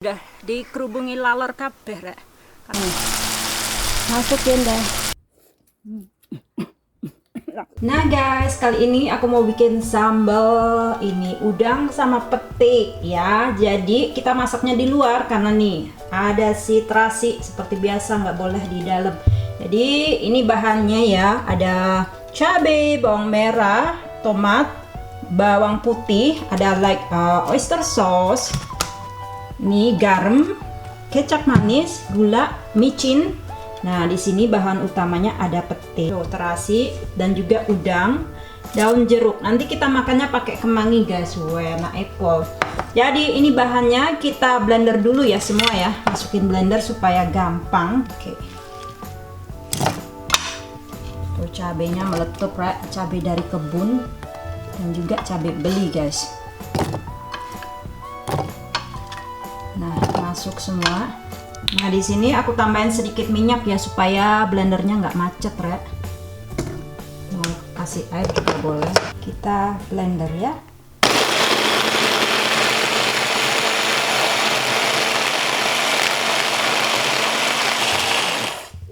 Udah dikerubungi lalor kabeh rek. Masukin deh. Nah guys, kali ini aku mau bikin sambal ini udang sama pete ya. Jadi kita masaknya di luar karena nih ada si terasi seperti biasa, nggak boleh di dalam. Jadi ini bahannya ya, ada cabai, bawang merah, tomat, bawang putih, ada oyster sauce. Ini garam, kecap manis, gula, micin. Nah, di sini bahan utamanya ada pete, terasi, dan juga udang, daun jeruk. Nanti kita makannya pakai kemangi guys, enak apple. Jadi ini bahannya kita blender dulu ya semua ya, masukin blender supaya gampang. Oke. Tuh cabenya meletup, cabai dari kebun dan juga cabai beli guys. Nah, masuk semua. Nah, di sini aku tambahin sedikit minyak ya supaya blendernya nggak macet, rek. Mau kasih air juga boleh. Kita blender ya.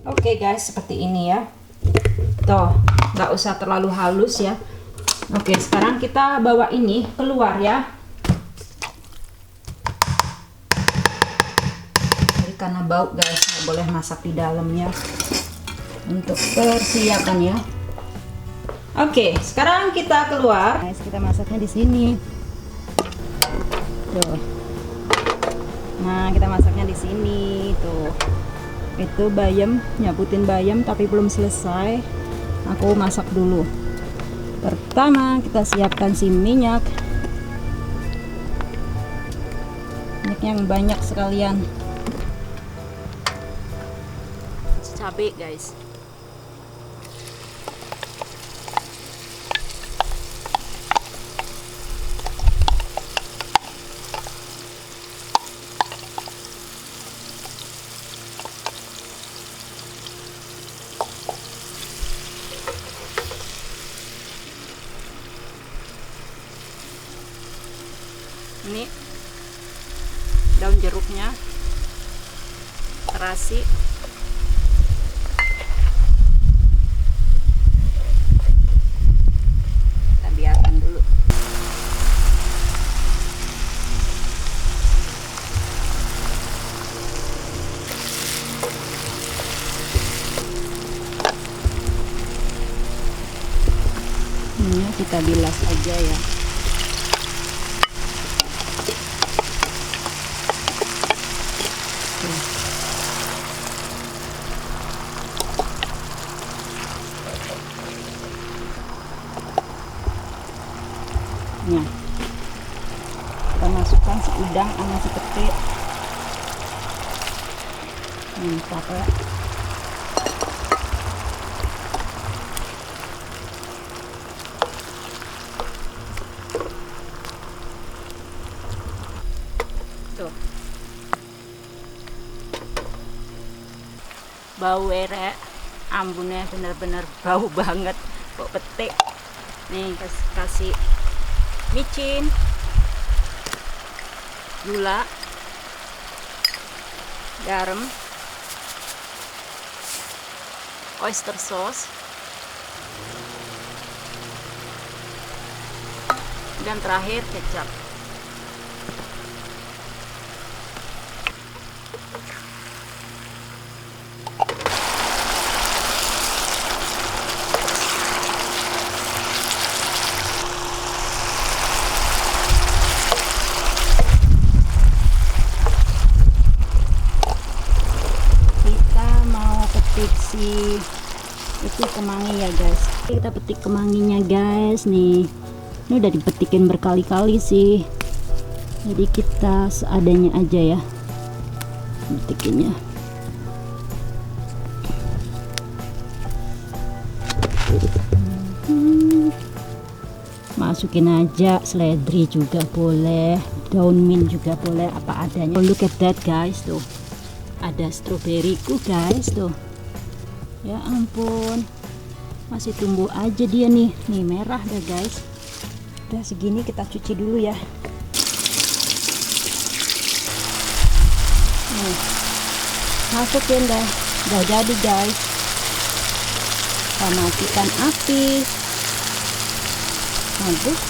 Oke guys, seperti ini ya. Tuh, nggak usah terlalu halus ya. Oke, sekarang kita bawa ini keluar ya. Karena bau guys, nggak boleh masak di dalamnya untuk persiapan ya. Oke, sekarang kita keluar. Guys, kita masaknya di sini. Tuh. Nah, kita masaknya di sini tuh. Itu bayam, nyabutin bayam tapi belum selesai. Aku masak dulu. Pertama kita siapkan si minyak. Minyak yang banyak sekalian. Cabai guys. Ini daun jeruknya, terasi, kita biarkan dulu. Ini kita bilas aja ya. Nah, kita masukkan si udang sama si pete. Mantap ya. Tuh. Bau erek, ambunnya bener-bener bau banget, bau pete. Nih kasih micin, gula, garam, oyster sauce, dan terakhir kecap. Si itu kemangi ya guys, kita petik kemanginya guys. Nih, ini udah dipetikin berkali-kali sih, jadi kita seadanya aja ya petikinnya. Masukin aja seledri juga boleh, daun mint juga boleh, apa adanya. Oh, look at that guys, tuh ada stroberiku guys tuh. Ya ampun, masih tumbuh aja dia nih merah dah guys. Udah segini kita cuci dulu ya. masukin dah. Udah jadi guys. Kita matikan api. Bagus.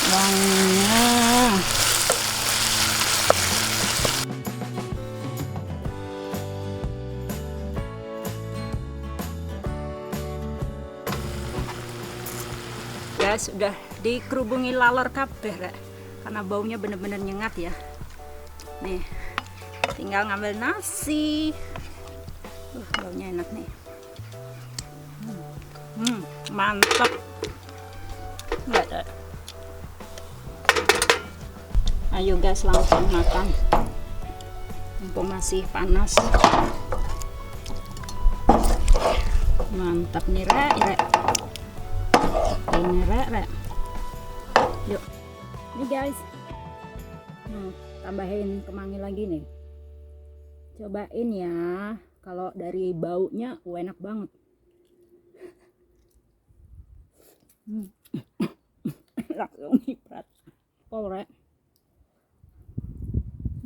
Wanginya. Guys, udah dikerubungi lalor kabeh rek. Karena baunya bener-bener nyengat ya. Nih, tinggal ngambil nasi. Baunya enak nih. Mantap. Enggak ada. Ayo guys, langsung makan. Mumpung masih panas. Mantap nih rek. Ini rek. Yuk. Nih guys. Tambahin kemangi lagi nih. Cobain ya. Kalau dari baunya enak banget. Langsung nyiprat. Rek.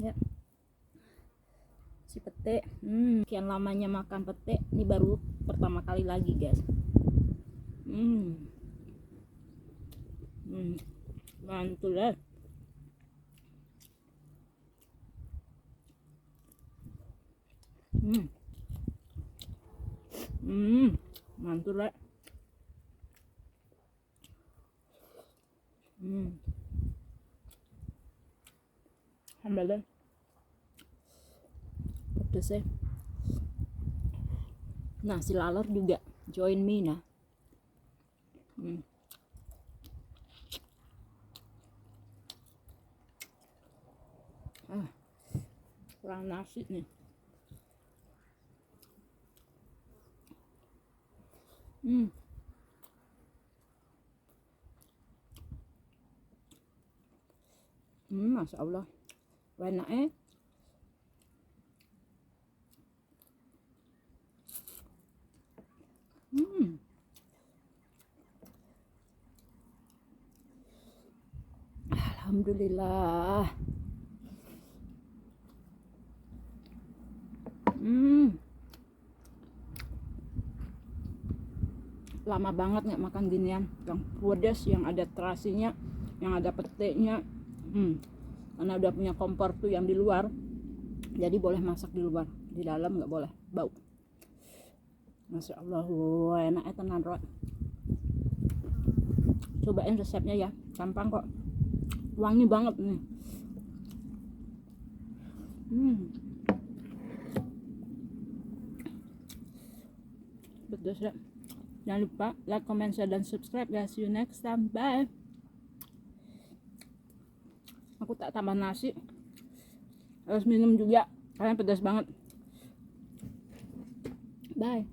Ya. Si pete. Sekian lamanya makan pete. Ini baru pertama kali lagi guys. Mantul ya. Mantul ya. Alhamdulillah. Pedes ya. Nah, si lalor juga join me nah. Kurang nasi nih. Masya Allah, enak Alhamdulillah. Lama banget nggak makan ginian, yang pedas, yang ada terasinya, yang ada peteknya. Karena udah punya kompor tuh yang di luar, jadi boleh masak di luar, di dalam nggak boleh bau. Masya Allah, enaknya tenan Rok. Cobain resepnya ya, gampang kok, wangi banget nih. Pedas ya. Jangan lupa like, comment, share, dan subscribe ya. See you next time. Bye. Aku tak tambah nasi. Harus minum juga karena pedas banget. Bye.